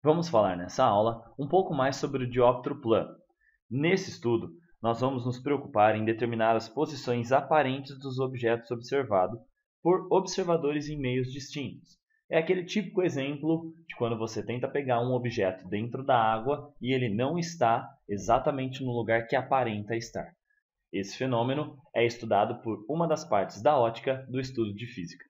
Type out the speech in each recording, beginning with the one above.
Vamos falar nessa aula um pouco mais sobre o dióptro plano. Nesse estudo, nós vamos nos preocupar em determinar as posições aparentes dos objetos observados por observadores em meios distintos. É aquele típico exemplo de quando você tenta pegar um objeto dentro da água e ele não está exatamente no lugar que aparenta estar. Esse fenômeno é estudado por uma das partes da ótica do estudo de física.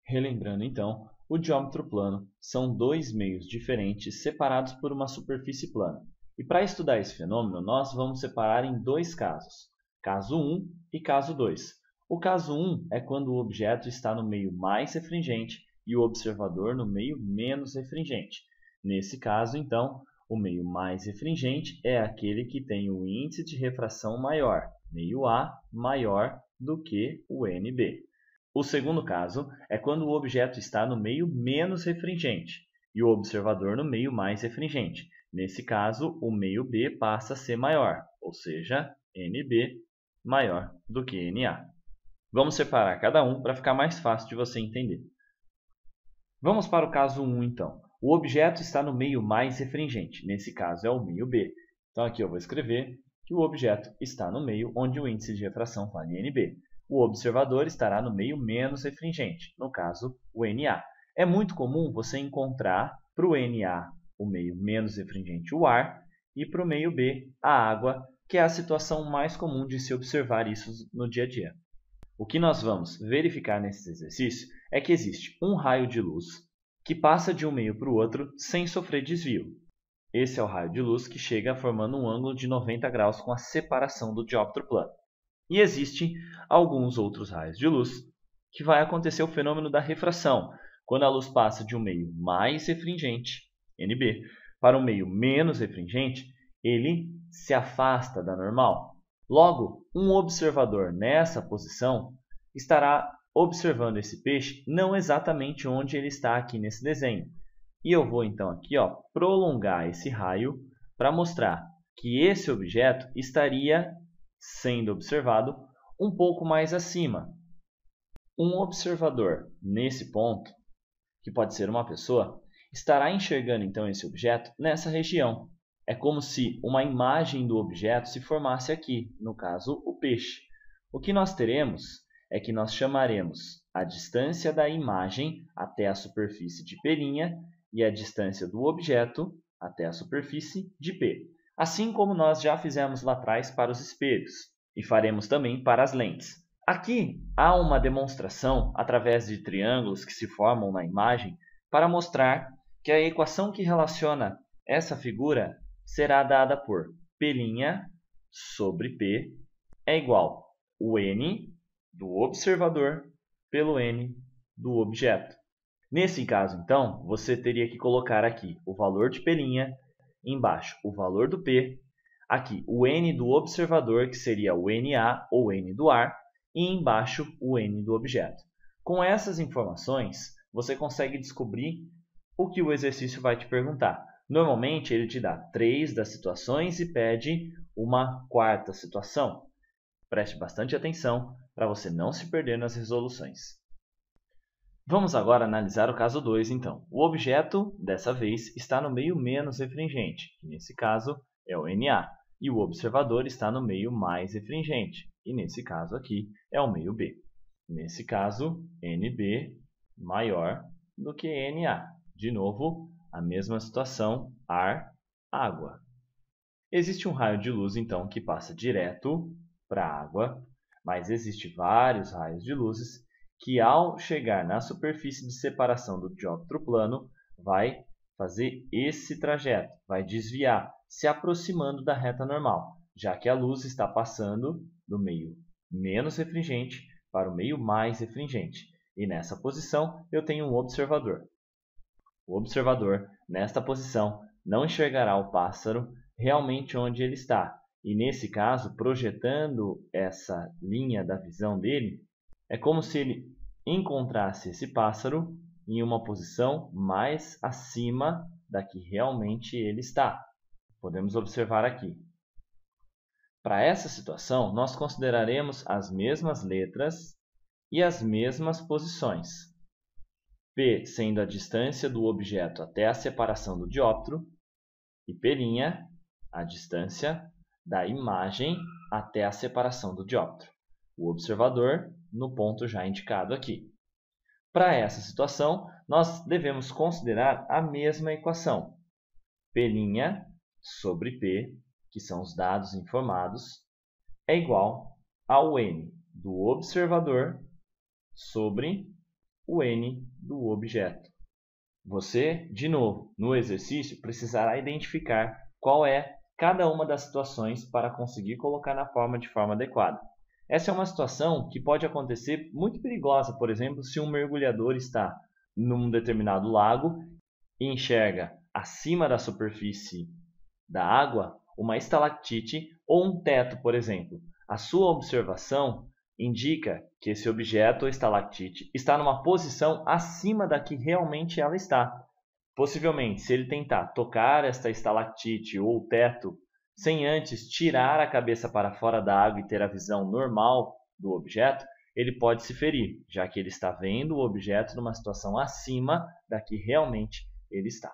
Relembrando então, o diâmetro plano são dois meios diferentes separados por uma superfície plana. E para estudar esse fenômeno, nós vamos separar em dois casos, caso 1 e caso 2. O caso 1 é quando o objeto está no meio mais refringente e o observador no meio menos refringente. Nesse caso, então, o meio mais refringente é aquele que tem o índice de refração maior, meio A, maior do que o NB. O segundo caso é quando o objeto está no meio menos refringente e o observador no meio mais refringente. Nesse caso, o meio B passa a ser maior, ou seja, NB maior do que NA. Vamos separar cada um para ficar mais fácil de você entender. Vamos para o caso 1, então. O objeto está no meio mais refringente, nesse caso é o meio B. Então aqui eu vou escrever que o objeto está no meio onde o índice de refração vale NB. O observador estará no meio menos refringente, no caso, o NA. É muito comum você encontrar para o NA, o meio menos refringente, o ar, e para o meio B, a água, que é a situação mais comum de se observar isso no dia a dia. O que nós vamos verificar nesse exercício é que existe um raio de luz que passa de um meio para o outro sem sofrer desvio. Esse é o raio de luz que chega formando um ângulo de 90 graus com a separação do dióptro plano. E existem alguns outros raios de luz que vai acontecer o fenômeno da refração, quando a luz passa de um meio mais refringente, NB, para um meio menos refringente, ele se afasta da normal. Logo, um observador nessa posição estará observando esse peixe não exatamente onde ele está aqui nesse desenho. E eu vou então aqui prolongar esse raio para mostrar que esse objeto estaria sendo observado um pouco mais acima. Um observador nesse ponto, que pode ser uma pessoa, estará enxergando então esse objeto nessa região. É como se uma imagem do objeto se formasse aqui, no caso, o peixe. O que nós teremos é que nós chamaremos a distância da imagem até a superfície de P' e a distância do objeto até a superfície de P. Assim como nós já fizemos lá atrás para os espelhos e faremos também para as lentes. Aqui há uma demonstração através de triângulos que se formam na imagem para mostrar que a equação que relaciona essa figura será dada por P' sobre P é igual o N do observador pelo N do objeto. Nesse caso, então, você teria que colocar aqui o valor de P', embaixo o valor do P, aqui o N do observador, que seria o NA ou N do ar, e embaixo o N do objeto. Com essas informações, você consegue descobrir o que o exercício vai te perguntar. Normalmente, ele te dá 3 das situações e pede uma quarta situação. Preste bastante atenção para você não se perder nas resoluções. Vamos agora analisar o caso 2, então. O objeto, dessa vez, está no meio menos refringente, que nesse caso é o NA, e o observador está no meio mais refringente, e nesse caso aqui é o meio B. Nesse caso, NB maior do que NA. De novo, a mesma situação, ar, água. Existe um raio de luz, então, que passa direto para a água, mas existem vários raios de luzes que, ao chegar na superfície de separação do dióptro plano, vai fazer esse trajeto, vai desviar, se aproximando da reta normal, já que a luz está passando do meio menos refringente para o meio mais refringente. E nessa posição, eu tenho um observador. O observador, nesta posição, não enxergará o pássaro realmente onde ele está. E, nesse caso, projetando essa linha da visão dele, é como se ele encontrasse esse pássaro em uma posição mais acima da que realmente ele está. Podemos observar aqui. Para essa situação, nós consideraremos as mesmas letras e as mesmas posições. P sendo a distância do objeto até a separação do dióptro e P', a distância da imagem até a separação do dióptro. O observador no ponto já indicado aqui. Para essa situação, nós devemos considerar a mesma equação. P' sobre P, que são os dados informados, é igual ao N do observador sobre o N do objeto. Você, de novo, no exercício, precisará identificar qual é cada uma das situações para conseguir colocar na forma de forma adequada. Essa é uma situação que pode acontecer muito perigosa, por exemplo, se um mergulhador está num determinado lago e enxerga acima da superfície da água uma estalactite ou um teto, por exemplo. A sua observação indica que esse objeto ou estalactite está numa posição acima da que realmente ela está. Possivelmente, se ele tentar tocar esta estalactite ou teto sem antes tirar a cabeça para fora da água e ter a visão normal do objeto, ele pode se ferir, já que ele está vendo o objeto numa situação acima da que realmente ele está.